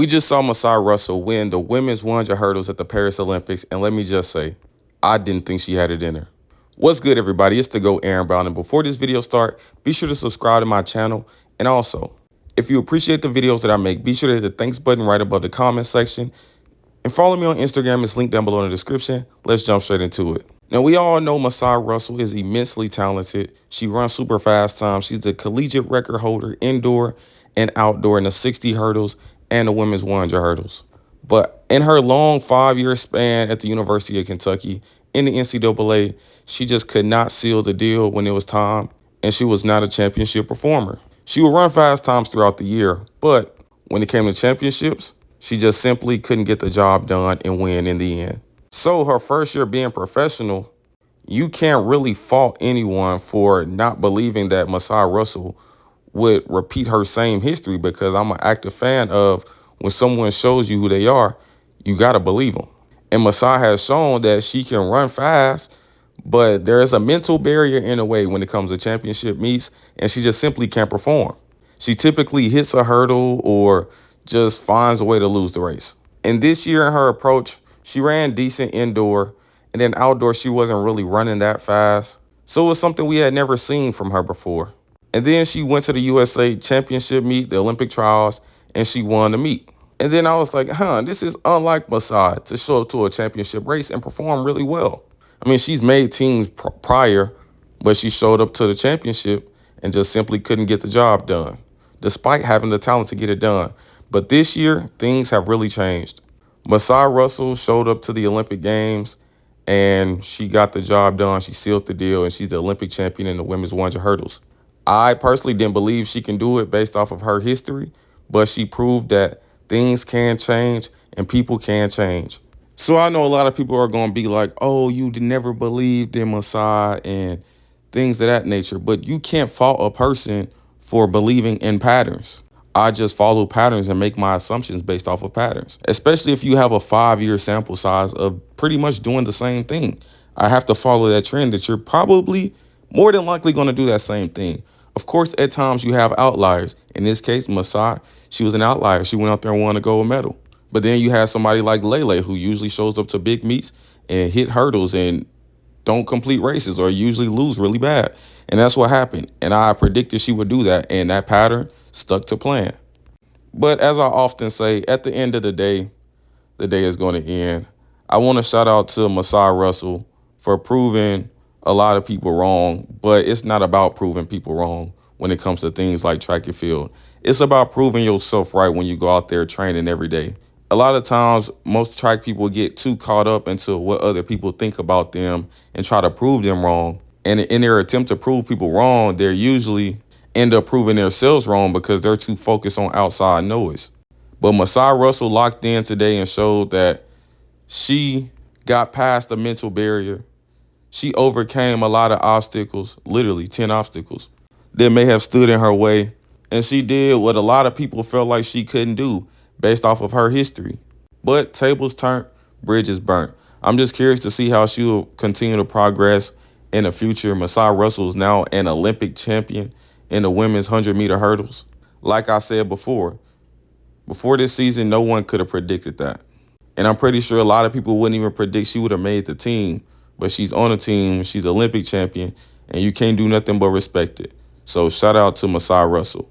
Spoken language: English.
We just saw Masai Russel win the women's 100 hurdles at the Paris Olympics, and let me just say, I didn't think she had it in her. What's good, everybody? It's the GOAT Aaron Brown, and before this video start, be sure to subscribe to my channel, and also, if you appreciate the videos that I make, be sure to hit the thanks button right above the comment section, and follow me on Instagram. It's linked down below in the description. Let's jump straight into it. Now, we all know Masai Russel is immensely talented. She runs super fast times. She's the collegiate record holder indoor and outdoor in the 60 hurdles and the women's 100 hurdles. But in her long 5-year span at the University of Kentucky in the NCAA, she just could not seal the deal when it was time, and she was not a championship performer. She would run fast times throughout the year, but when it came to championships, she just simply couldn't get the job done and win in the end. So her first year being professional, you can't really fault anyone for not believing that Masai Russel would repeat her same history, because I'm an active fan of when someone shows you who they are, you got to believe them. And Masai has shown that she can run fast, but there is a mental barrier in a way when it comes to championship meets, and she just simply can't perform. She typically hits a hurdle or just finds a way to lose the race. And this year in her approach, she ran decent indoor, and then outdoor she wasn't really running that fast. So it was something we had never seen from her before. And then she went to the USA Championship meet, the Olympic trials, and she won the meet. And then I was like, this is unlike Masai to show up to a championship race and perform really well. I mean, she's made teams prior, but she showed up to the championship and just simply couldn't get the job done, despite having the talent to get it done. But this year, things have really changed. Masai Russel showed up to the Olympic Games, and she got the job done. She sealed the deal, and she's the Olympic champion in the women's 100 hurdles. I personally didn't believe she can do it based off of her history, but she proved that things can change and people can change. So I know a lot of people are going to be like, oh, you never believed in Masai and things of that nature, but you can't fault a person for believing in patterns. I just follow patterns and make my assumptions based off of patterns, especially if you have a 5-year sample size of pretty much doing the same thing. I have to follow that trend that you're probably more than likely going to do that same thing. Of course, at times you have outliers. In this case, Masai, she was an outlier. She went out there and won a gold medal. But then you have somebody like Lele, who usually shows up to big meets and hit hurdles and don't complete races or usually lose really bad. And that's what happened. And I predicted she would do that, and that pattern stuck to plan. But as I often say, at the end of the day is going to end. I want to shout out to Masai Russel for proving a lot of people wrong, but it's not about proving people wrong when it comes to things like track and field. It's about proving yourself right when you go out there training every day. A lot of times, most track people get too caught up into what other people think about them and try to prove them wrong. And in their attempt to prove people wrong, they usually end up proving themselves wrong because they're too focused on outside noise. But Masai Russel locked in today and showed that she got past the mental barrier. She overcame a lot of obstacles, literally 10 obstacles, that may have stood in her way. And she did what a lot of people felt like she couldn't do based off of her history. But tables turned, bridges burnt. I'm just curious to see how she will continue to progress in the future. Masai Russel is now an Olympic champion in the women's 100-meter hurdles. Like I said before this season, no one could have predicted that. And I'm pretty sure a lot of people wouldn't even predict she would have made the team. But she's on a team, she's Olympic champion, and you can't do nothing but respect it. So shout out to Masai Russel.